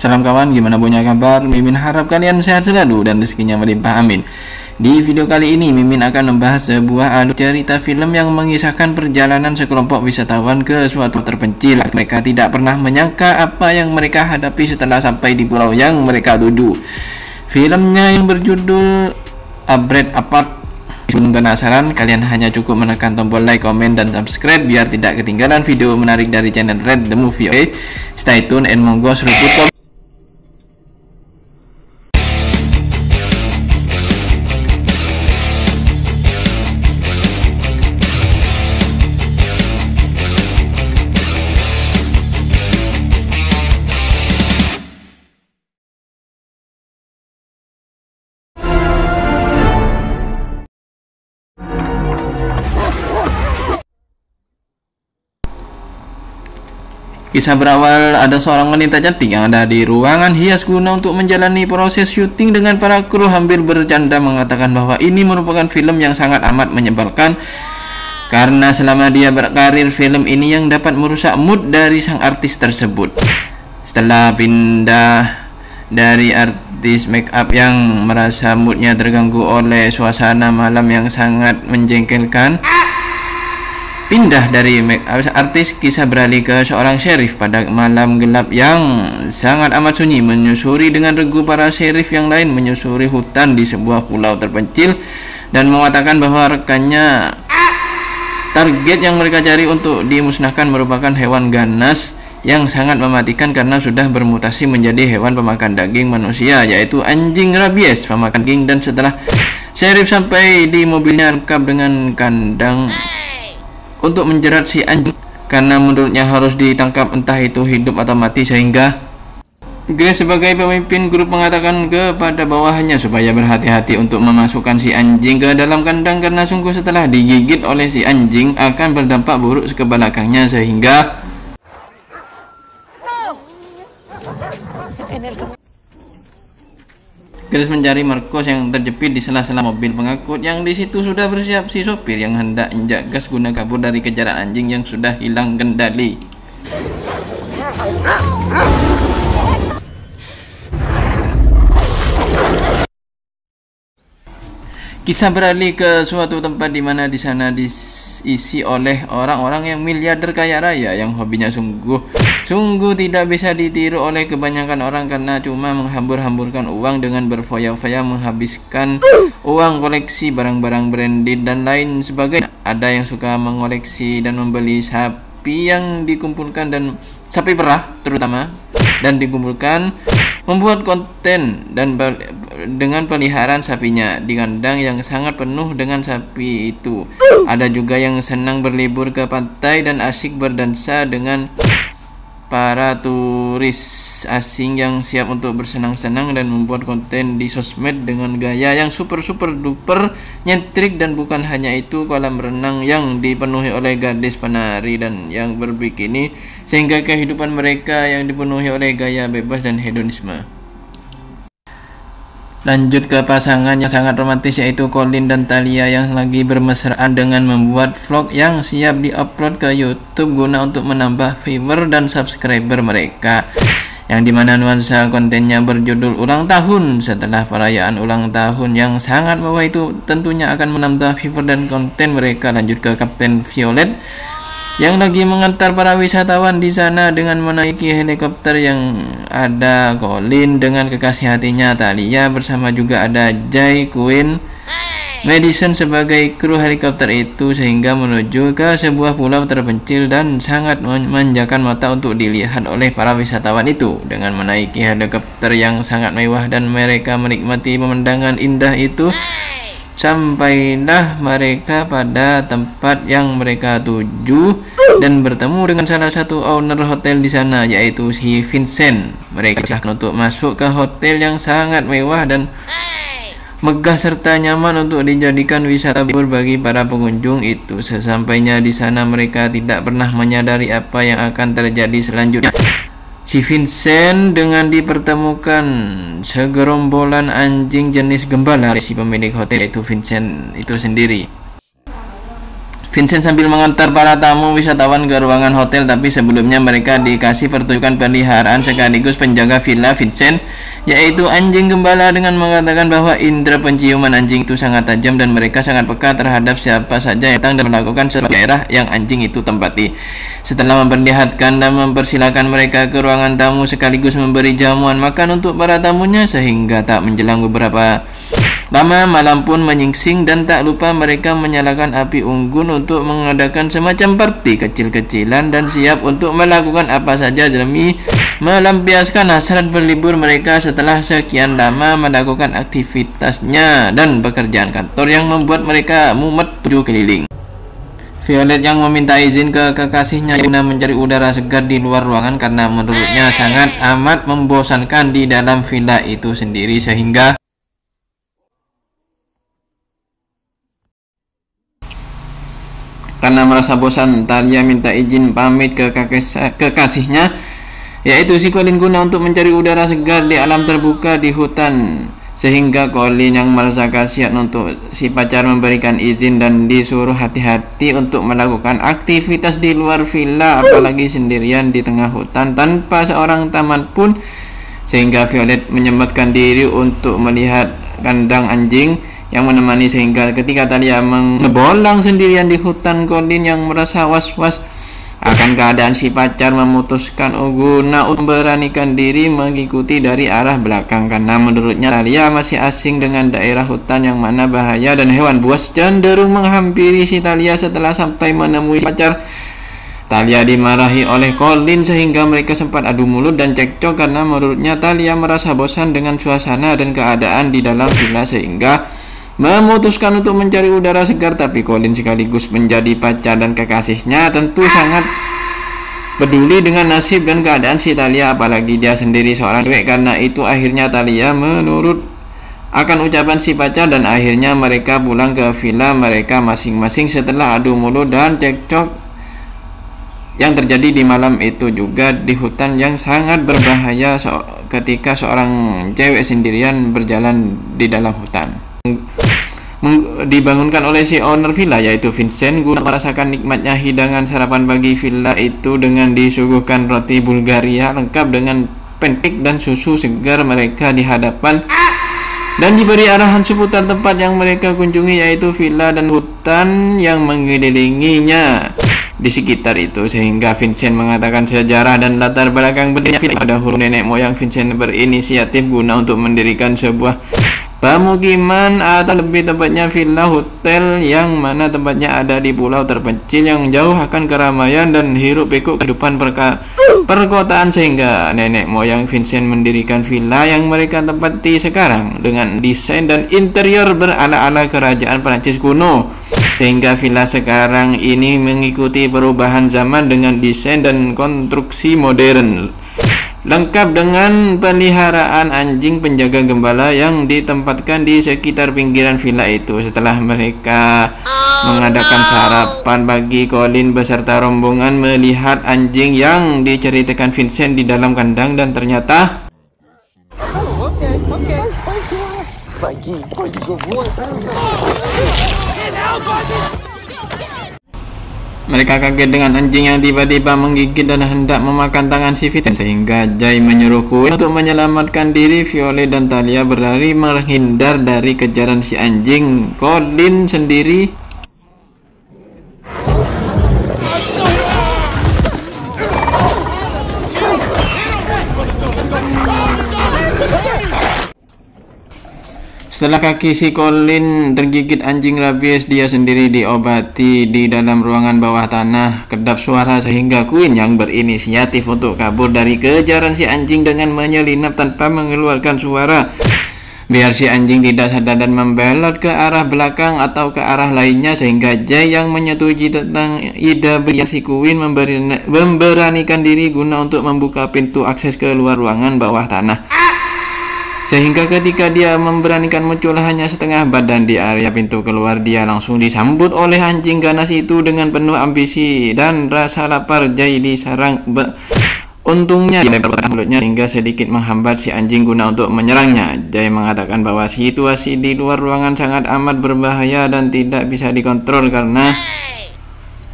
Salam kawan, gimana punya kabar? Mimin harap kalian sehat selalu dan rezekinya melimpah, amin. Di video kali ini Mimin akan membahas sebuah alur cerita film yang mengisahkan perjalanan sekelompok wisatawan ke suatu terpencil. Mereka tidak pernah menyangka apa yang mereka hadapi setelah sampai di pulau yang mereka tuju. Filmnya yang berjudul A Bread Apart. Sebelum penasaran, kalian hanya cukup menekan tombol like, komen, dan subscribe biar tidak ketinggalan video menarik dari channel Red The Movie. Oke, stay tune and monggo seruput. Kisah berawal ada seorang wanita cantik yang ada di ruangan hias guna untuk menjalani proses syuting dengan para kru hampir bercanda mengatakan bahwa ini merupakan film yang sangat amat menyebalkan karena selama dia berkarir film ini yang dapat merusak mood dari sang artis tersebut. Setelah pindah dari artis make up yang merasa moodnya terganggu oleh suasana malam yang sangat menjengkelkan, pindah dari artis, kisah beralih ke seorang sheriff pada malam gelap yang sangat amat sunyi. Menyusuri dengan regu, para sheriff yang lain menyusuri hutan di sebuah pulau terpencil dan mengatakan bahwa rekannya target yang mereka cari untuk dimusnahkan merupakan hewan ganas yang sangat mematikan karena sudah bermutasi menjadi hewan pemakan daging manusia, yaitu anjing rabies pemakan daging. Dan setelah sheriff sampai di mobilnya lengkap dengan kandang untuk menjerat si anjing karena menurutnya harus ditangkap entah itu hidup atau mati, sehingga Grace sebagai pemimpin grup mengatakan kepada bawahannya supaya berhati-hati untuk memasukkan si anjing ke dalam kandang karena sungguh setelah digigit oleh si anjing akan berdampak buruk ke belakangnya, sehingga Grace mencari Marcos yang terjepit di sela-sela mobil pengangkut yang di situ sudah bersiap si sopir yang hendak injak gas guna kabur dari kejaran anjing yang sudah hilang kendali. Kisah beralih ke suatu tempat di mana di sana diisi oleh orang-orang yang miliarder kaya raya yang hobinya sungguh tidak bisa ditiru oleh kebanyakan orang karena cuma menghambur-hamburkan uang dengan berfoya-foya menghabiskan uang koleksi barang-barang branded dan lain sebagainya. Ada yang suka mengoleksi dan membeli sapi yang dikumpulkan dan sapi perah terutama dan dikumpulkan, membuat konten dan dengan peliharaan sapinya di kandang yang sangat penuh dengan sapi itu. Ada juga yang senang berlibur ke pantai dan asyik berdansa dengan para turis asing yang siap untuk bersenang-senang dan membuat konten di sosmed dengan gaya yang super duper nyentrik. Dan bukan hanya itu, kolam renang yang dipenuhi oleh gadis penari dan yang berbikini, sehingga kehidupan mereka yang dipenuhi oleh gaya bebas dan hedonisme. Lanjut ke pasangan yang sangat romantis, yaitu Colin dan Talia yang lagi bermesraan dengan membuat vlog yang siap diupload ke YouTube guna untuk menambah viewer dan subscriber mereka, yang dimana nuansa kontennya berjudul ulang tahun. Setelah perayaan ulang tahun yang sangat mewah itu tentunya akan menambah viewer dan konten mereka. Lanjut ke Kapten Violet yang lagi mengantar para wisatawan di sana dengan menaiki helikopter yang ada Colin dengan kekasih hatinya Talia, bersama juga ada Jay, Queen, Madison sebagai kru helikopter itu, sehingga menuju ke sebuah pulau terpencil dan sangat memanjakan mata untuk dilihat oleh para wisatawan itu. Dengan menaiki helikopter yang sangat mewah dan mereka menikmati pemandangan indah itu, sampailah mereka pada tempat yang mereka tuju dan bertemu dengan salah satu owner hotel di sana, yaitu si Vincent. Mereka silahkan untuk masuk ke hotel yang sangat mewah dan megah serta nyaman untuk dijadikan wisata libur bagi para pengunjung itu. Sesampainya di sana mereka tidak pernah menyadari apa yang akan terjadi selanjutnya. Si Vincent dengan dipertemukan segerombolan anjing jenis gembala si pemilik hotel, yaitu Vincent itu sendiri. Vincent sambil mengantar para tamu wisatawan ke ruangan hotel, tapi sebelumnya mereka dikasih pertunjukan peliharaan sekaligus penjaga villa Vincent, yaitu anjing gembala, dengan mengatakan bahwa indera penciuman anjing itu sangat tajam dan mereka sangat peka terhadap siapa saja yang datang dan melakukan sesuatu daerah yang anjing itu tempati. Setelah memperlihatkan dan mempersilahkan mereka ke ruangan tamu sekaligus memberi jamuan makan untuk para tamunya, sehingga tak menjelang beberapa lama malam pun menyingsing dan tak lupa mereka menyalakan api unggun untuk mengadakan semacam party kecil-kecilan dan siap untuk melakukan apa saja demi melampiaskan hasrat berlibur mereka setelah sekian lama melakukan aktivitasnya dan pekerjaan kantor yang membuat mereka mumet tujuh keliling. Violet yang meminta izin ke kekasihnya guna mencari udara segar di luar ruangan karena menurutnya sangat amat membosankan di dalam villa itu sendiri, sehingga karena merasa bosan, Talia minta izin pamit ke kekasihnya, yaitu si Colin, guna untuk mencari udara segar di alam terbuka di hutan. Sehingga Colin yang merasa kasihan untuk si pacar memberikan izin dan disuruh hati-hati untuk melakukan aktivitas di luar villa, apalagi sendirian di tengah hutan tanpa seorang teman pun. Sehingga Violet menyempatkan diri untuk melihat kandang anjing yang menemani, sehingga ketika Talia mengebolang sendirian di hutan, Colin yang merasa was-was akan keadaan si pacar memutuskan guna untuk memberanikan diri mengikuti dari arah belakang, karena menurutnya Talia masih asing dengan daerah hutan yang mana bahaya dan hewan buas cenderung menghampiri si Talia. Setelah sampai menemui si pacar, Talia dimarahi oleh Colin sehingga mereka sempat adu mulut dan cekcok karena menurutnya Talia merasa bosan dengan suasana dan keadaan di dalam villa, sehingga memutuskan untuk mencari udara segar. Tapi Colin sekaligus menjadi pacar dan kekasihnya tentu sangat peduli dengan nasib dan keadaan si Talia, apalagi dia sendiri seorang cewek. Karena itu akhirnya Talia menurut akan ucapan si pacar dan akhirnya mereka pulang ke villa mereka masing-masing setelah adu mulut dan cekcok yang terjadi di malam itu juga di hutan yang sangat berbahaya ketika seorang cewek sendirian berjalan di dalam hutan. Dibangunkan oleh si owner villa, yaitu Vincent, guna merasakan nikmatnya hidangan sarapan pagi villa itu dengan disuguhkan roti Bulgaria lengkap dengan pancake dan susu segar mereka di hadapan dan diberi arahan seputar tempat yang mereka kunjungi, yaitu villa dan hutan yang mengelilinginya di sekitar itu. Sehingga Vincent mengatakan sejarah dan latar belakang berdirinya villa. Dahulu nenek moyang Vincent berinisiatif guna untuk mendirikan sebuah pemukiman atau lebih tepatnya villa hotel yang mana tempatnya ada di pulau terpencil yang jauh akan keramaian dan hiruk pikuk kehidupan perkotaan, sehingga nenek moyang Vincent mendirikan villa yang mereka tempati sekarang dengan desain dan interior berala-ala kerajaan Prancis kuno, sehingga villa sekarang ini mengikuti perubahan zaman dengan desain dan konstruksi modern, lengkap dengan peliharaan anjing penjaga gembala yang ditempatkan di sekitar pinggiran villa itu. Setelah mereka mengadakan sarapan bagi, Colin beserta rombongan melihat anjing yang diceritakan Vincent di dalam kandang dan ternyata mereka kaget dengan anjing yang tiba-tiba menggigit dan hendak memakan tangan si Vincent, sehingga Jay menyuruh Quinn untuk menyelamatkan diri. Violet dan Talia berlari menghindar dari kejaran si anjing. Colin sendiri setelah kaki si Colin tergigit anjing rabies, dia sendiri diobati di dalam ruangan bawah tanah kedap suara, sehingga Quinn yang berinisiatif untuk kabur dari kejaran si anjing dengan menyelinap tanpa mengeluarkan suara, biar si anjing tidak sadar dan membelot ke arah belakang atau ke arah lainnya. Sehingga Jay yang menyetujui tentang ide beliau si Quinn memberanikan diri guna untuk membuka pintu akses ke luar ruangan bawah tanah, sehingga ketika dia memberanikan muncul hanya setengah badan di area pintu keluar, dia langsung disambut oleh anjing ganas itu dengan penuh ambisi dan rasa lapar. Jay disarang, untungnya dia lebar mulutnya sehingga sedikit menghambat si anjing guna untuk menyerangnya. Jay mengatakan bahwa situasi di luar ruangan sangat amat berbahaya dan tidak bisa dikontrol karena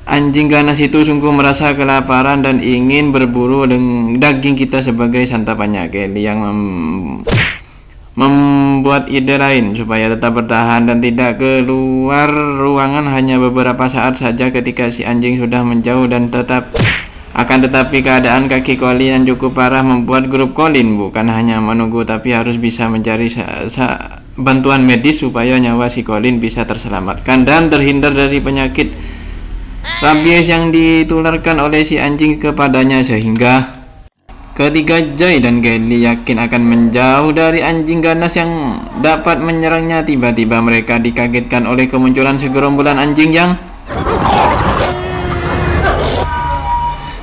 Anjing ganas itu sungguh merasa kelaparan dan ingin berburu dengan daging kita sebagai santapannya. Kelly yang membuat ide lain supaya tetap bertahan dan tidak keluar ruangan hanya beberapa saat saja ketika si anjing sudah menjauh dan tetapi keadaan kaki Colin yang cukup parah membuat grup Colin bukan hanya menunggu tapi harus bisa mencari bantuan medis supaya nyawa si Colin bisa terselamatkan dan terhindar dari penyakit rabies yang ditularkan oleh si anjing kepadanya, sehingga ketika Jay dan Kelly yakin akan menjauh dari anjing ganas yang dapat menyerangnya, tiba-tiba mereka dikagetkan oleh kemunculan segerombolan anjing yang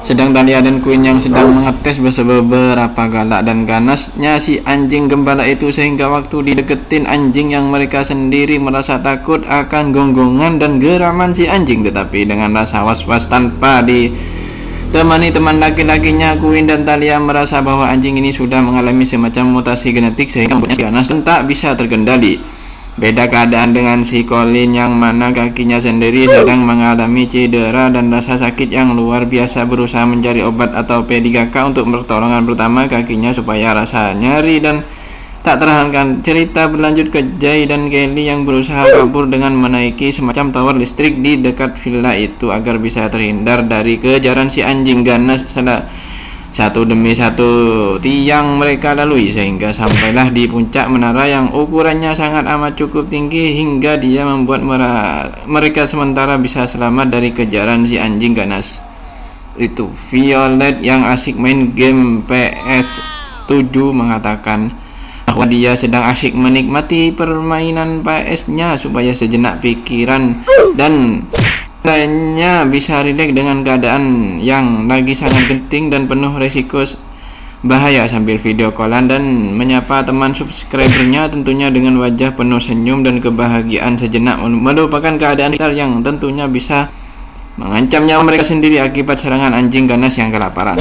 sedang Talia dan Queen yang sedang mengetes beberapa galak dan ganasnya si anjing gembala itu, sehingga waktu dideketin anjing yang mereka sendiri merasa takut akan gonggongan dan geraman si anjing. Tetapi dengan rasa was-was tanpa ditemani teman laki-lakinya, Queen dan Talia merasa bahwa anjing ini sudah mengalami semacam mutasi genetik sehingga membuatnya ganas dan tak bisa terkendali. Beda keadaan dengan si Colin yang mana kakinya sendiri sedang mengalami cedera dan rasa sakit yang luar biasa, berusaha mencari obat atau P3K untuk pertolongan pertama kakinya supaya rasa nyari dan tak tertahankan. Cerita berlanjut ke Jay dan Kelly yang berusaha kabur dengan menaiki semacam tower listrik di dekat villa itu agar bisa terhindar dari kejaran si anjing ganas. Satu demi satu tiang mereka lalui sehingga sampailah di puncak menara yang ukurannya sangat amat cukup tinggi hingga dia membuat mereka sementara bisa selamat dari kejaran si anjing ganas itu. Violet yang asik main game PS7 mengatakan bahwa dia sedang asik menikmati permainan PS-nya supaya sejenak pikiran dan lainnya bisa rileks dengan keadaan yang lagi sangat genting dan penuh resiko bahaya, sambil video callan dan menyapa teman subscribernya tentunya dengan wajah penuh senyum dan kebahagiaan sejenak, melupakan keadaan sekitar yang tentunya bisa mengancam nyawa mereka sendiri akibat serangan anjing ganas yang kelaparan.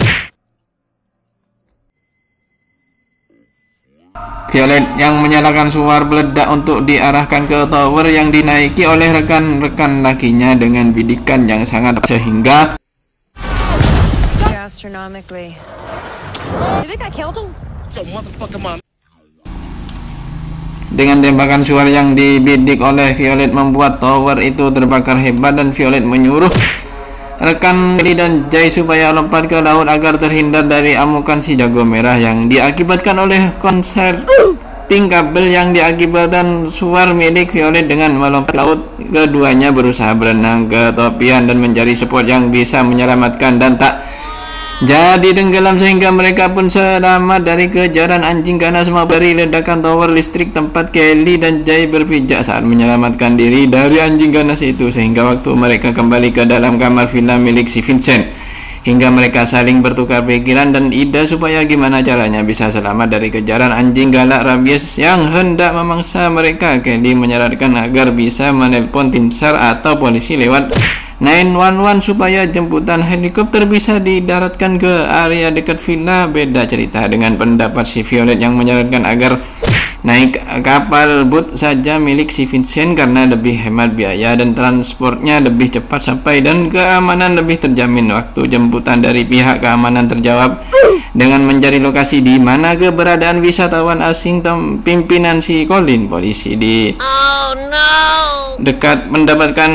Violet yang menyalakan suar peledak untuk diarahkan ke tower yang dinaiki oleh rekan-rekan lakinya dengan bidikan yang sangat sehingga dengan tembakan suar yang dibidik oleh Violet membuat tower itu terbakar hebat dan Violet menyuruh rekan Kelly dan Jay supaya lompat ke laut agar terhindar dari amukan si jago merah yang diakibatkan oleh konsleting kabel yang diakibatkan suar milik Violet. Dengan melompat ke laut, keduanya berusaha berenang ke tepian dan mencari support yang bisa menyelamatkan dan tak jadi tenggelam sehingga mereka pun selamat dari kejaran anjing ganas dari ledakan tower listrik tempat Kelly dan Jay berpijak saat menyelamatkan diri dari anjing ganas itu, sehingga waktu mereka kembali ke dalam kamar villa milik si Vincent hingga mereka saling bertukar pikiran dan ide supaya gimana caranya bisa selamat dari kejaran anjing galak rabies yang hendak memangsa mereka. Kelly menyarankan agar bisa menelpon tim SAR atau polisi lewat 911 supaya jemputan helikopter bisa didaratkan ke area dekat villa. Beda cerita dengan pendapat si Violet yang menyarankan agar naik kapal boat saja milik si Vincent karena lebih hemat biaya dan transportnya lebih cepat sampai dan keamanan lebih terjamin. Waktu jemputan dari pihak keamanan terjawab dengan mencari lokasi di mana keberadaan wisatawan asing pimpinan si Colin. Polisi di dekat mendapatkan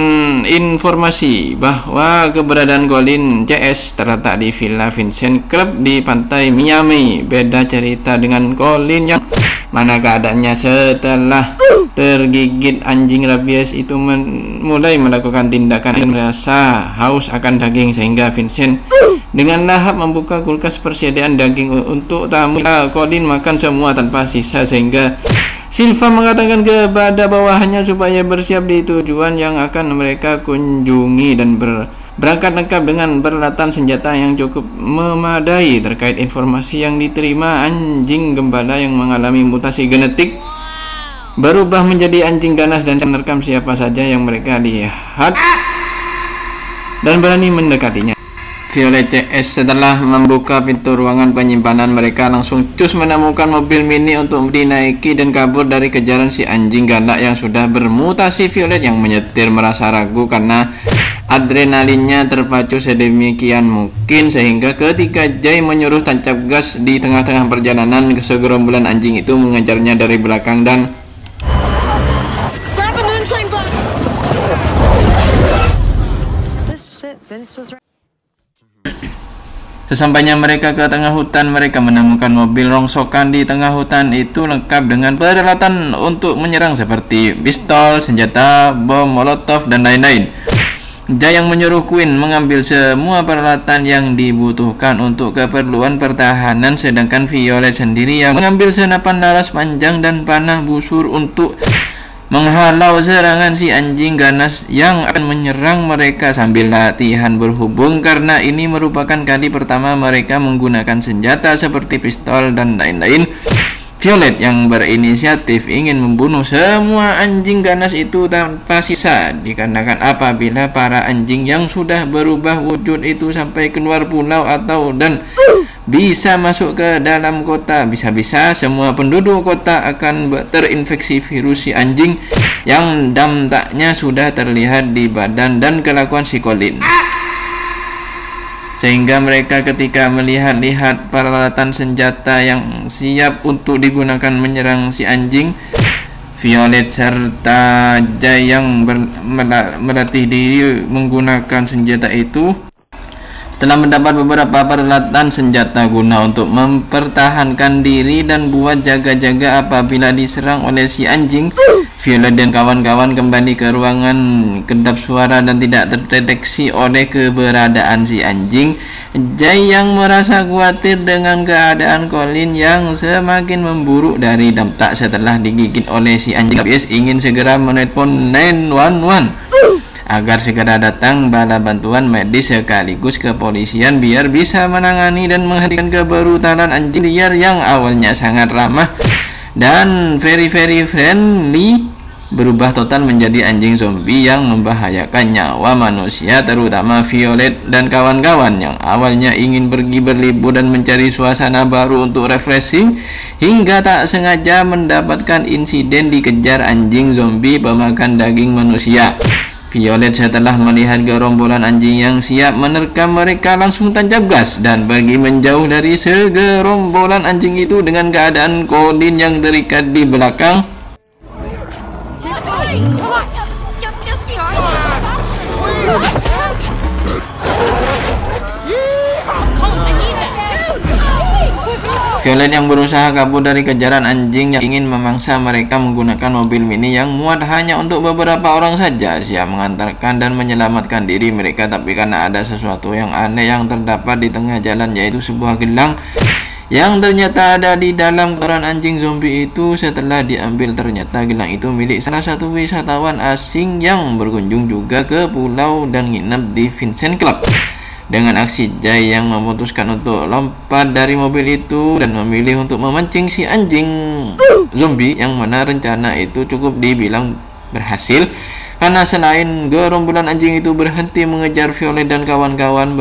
informasi bahwa keberadaan Colin CS terletak di Villa Vincent Club di pantai Miami. Beda cerita dengan Colin yang mana keadaannya setelah tergigit anjing rabies itu mulai melakukan tindakan dan merasa haus akan daging, sehingga Vincent dengan lahap membuka kulkas persediaan daging untuk tamu. Colin makan semua tanpa sisa sehingga Silva mengatakan kepada bawahannya supaya bersiap di tujuan yang akan mereka kunjungi dan berangkat lengkap dengan peralatan senjata yang cukup memadai. Terkait informasi yang diterima, anjing gembala yang mengalami mutasi genetik berubah menjadi anjing ganas dan menerkam siapa saja yang mereka lihat dan berani mendekatinya. Violet CS setelah membuka pintu ruangan penyimpanan mereka langsung cus menemukan mobil mini untuk dinaiki dan kabur dari kejaran si anjing galak yang sudah bermutasi. Violet yang menyetir merasa ragu karena adrenalinnya terpacu sedemikian mungkin sehingga ketika Jay menyuruh tancap gas di tengah-tengah perjalanan, segerombolan anjing itu mengejarnya dari belakang dan sesampainya mereka ke tengah hutan, mereka menemukan mobil rongsokan di tengah hutan itu lengkap dengan peralatan untuk menyerang seperti pistol, senjata, bom molotov, dan lain-lain. Jay yang menyuruh Quinn mengambil semua peralatan yang dibutuhkan untuk keperluan pertahanan, sedangkan Violet sendiri yang mengambil senapan laras panjang dan panah busur untuk menghalau serangan si anjing ganas yang akan menyerang mereka sambil latihan berhubung, karena ini merupakan kali pertama mereka menggunakan senjata seperti pistol dan lain-lain. Violet yang berinisiatif ingin membunuh semua anjing ganas itu tanpa sisa, dikarenakan apabila para anjing yang sudah berubah wujud itu sampai keluar pulau atau dan bisa masuk ke dalam kota, bisa-bisa semua penduduk kota akan terinfeksi virus si anjing yang dampaknya sudah terlihat di badan dan kelakuan si Colin. Sehingga mereka ketika melihat-lihat peralatan senjata yang siap untuk digunakan menyerang si anjing, Violet serta Jay yang melatih diri menggunakan senjata itu, setelah mendapat beberapa peralatan senjata guna untuk mempertahankan diri dan buat jaga-jaga apabila diserang oleh si anjing, Violet dan kawan-kawan kembali ke ruangan kedap suara dan tidak terdeteksi oleh keberadaan si anjing. Jay yang merasa khawatir dengan keadaan Colin yang semakin memburuk dari dampak setelah digigit oleh si anjing, ingin segera menelpon 911 agar segera datang bala bantuan medis sekaligus kepolisian biar bisa menangani dan menghentikan kebrutalan anjing liar yang awalnya sangat ramah dan very friendly berubah total menjadi anjing zombie yang membahayakan nyawa manusia, terutama Violet dan kawan-kawan yang awalnya ingin pergi berlibur dan mencari suasana baru untuk refreshing, hingga tak sengaja mendapatkan insiden dikejar anjing zombie pemakan daging manusia. Violet setelah melihat gerombolan anjing yang siap menerkam mereka langsung tancap gas dan pergi menjauh dari segerombolan anjing itu dengan keadaan Colin yang terikat di belakang. Violet yang berusaha kabur dari kejaran anjing yang ingin memangsa mereka menggunakan mobil mini yang muat hanya untuk beberapa orang saja, siap mengantarkan dan menyelamatkan diri mereka. Tapi karena ada sesuatu yang aneh yang terdapat di tengah jalan, yaitu sebuah gelang yang ternyata ada di dalam koran anjing zombie itu. Setelah diambil, ternyata gelang itu milik salah satu wisatawan asing yang berkunjung juga ke pulau dan nginep di Vincent Club. Dengan aksi Jay yang memutuskan untuk lompat dari mobil itu dan memilih untuk memancing si anjing zombie, yang mana rencana itu cukup dibilang berhasil, karena selain gerombolan anjing itu berhenti mengejar Violet dan kawan-kawan,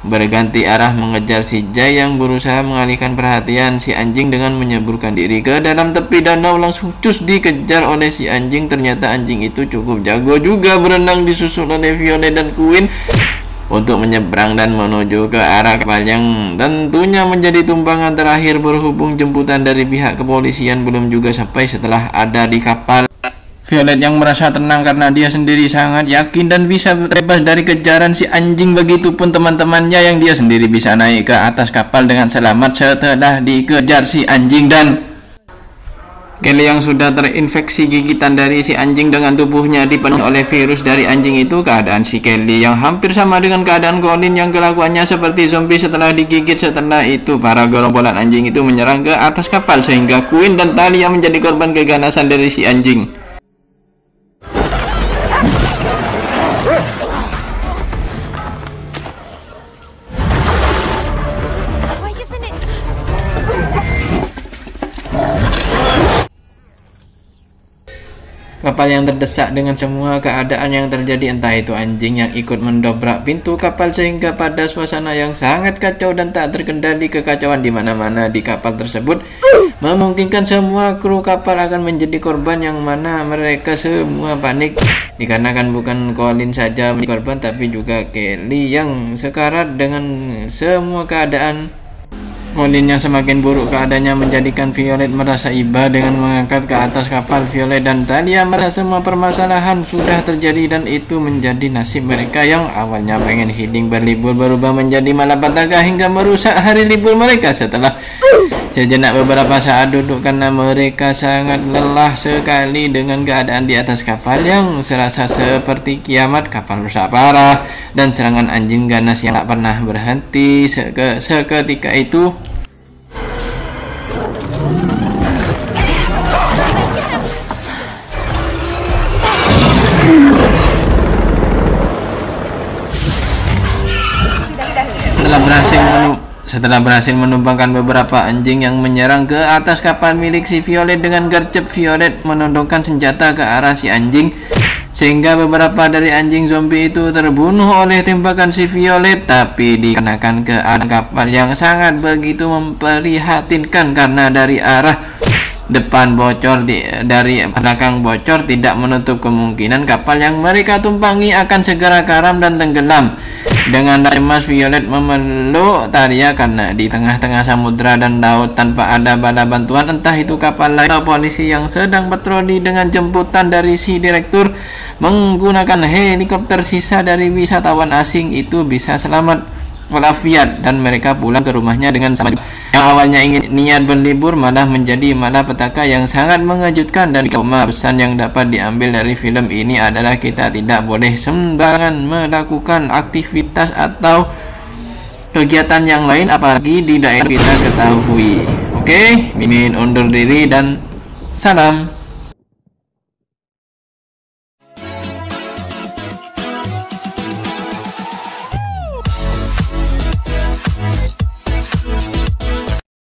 berganti arah mengejar si Jay yang berusaha mengalihkan perhatian si anjing dengan menyeburkan diri ke dalam tepi danau, langsung cus dikejar oleh si anjing. Ternyata anjing itu cukup jago juga berenang, disusul oleh Violet dan Quinn untuk menyeberang dan menuju ke arah kapal yang tentunya menjadi tumpangan terakhir, berhubung jemputan dari pihak kepolisian belum juga sampai. Setelah ada di kapal, Violet yang merasa tenang karena dia sendiri sangat yakin dan bisa bebas dari kejaran si anjing. Begitupun teman-temannya yang dia sendiri bisa naik ke atas kapal dengan selamat setelah dikejar si anjing. Dan Kelly yang sudah terinfeksi gigitan dari si anjing dengan tubuhnya dipenuhi oleh virus dari anjing itu. Keadaan si Kelly yang hampir sama dengan keadaan Colin yang kelakuannya seperti zombie setelah digigit. Setelah itu para gerombolan anjing itu menyerang ke atas kapal sehingga Quinn dan Talia menjadi korban keganasan dari si anjing. Kapal yang terdesak dengan semua keadaan yang terjadi, entah itu anjing yang ikut mendobrak pintu kapal sehingga pada suasana yang sangat kacau dan tak terkendali, kekacauan di mana-mana di kapal tersebut memungkinkan semua kru kapal akan menjadi korban, yang mana mereka semua panik dikarenakan bukan Colin saja menjadi korban tapi juga Kelly yang sekarat dengan semua keadaan. Colin yang semakin buruk keadaannya menjadikan Violet merasa iba dengan mengangkat ke atas kapal Violet, dan Talia merasa semua permasalahan sudah terjadi dan itu menjadi nasib mereka yang awalnya pengen healing berlibur berubah menjadi malapetaka hingga merusak hari libur mereka. Setelah sejenak beberapa saat duduk karena mereka sangat lelah sekali dengan keadaan di atas kapal yang serasa seperti kiamat, kapal rusak parah dan serangan anjing ganas yang tak pernah berhenti. Seketika itu setelah berhasil menumbangkan beberapa anjing yang menyerang ke atas kapal milik si Violet dengan gercep, Violet menodongkan senjata ke arah si anjing sehingga beberapa dari anjing zombie itu terbunuh oleh tembakan si Violet. Tapi dikenakan keadaan kapal yang sangat begitu memprihatinkan karena dari arah depan bocor, dari belakang bocor, tidak menutup kemungkinan kapal yang mereka tumpangi akan segera karam dan tenggelam. Dengan cemas Violet memeluk Talia karena di tengah-tengah samudra dan laut tanpa ada bala bantuan, entah itu kapal lain atau polisi yang sedang patroli dengan jemputan dari si direktur menggunakan helikopter sisa dari wisatawan asing itu bisa selamat walafiat dan mereka pulang ke rumahnya dengan selamat. Yang awalnya ingin niat berlibur malah menjadi malapetaka yang sangat mengejutkan. Dan pesan yang dapat diambil dari film ini adalah kita tidak boleh sembarangan melakukan aktivitas atau kegiatan yang lain apalagi di daerah kita ketahui. Oke, Mimin undur diri dan salam.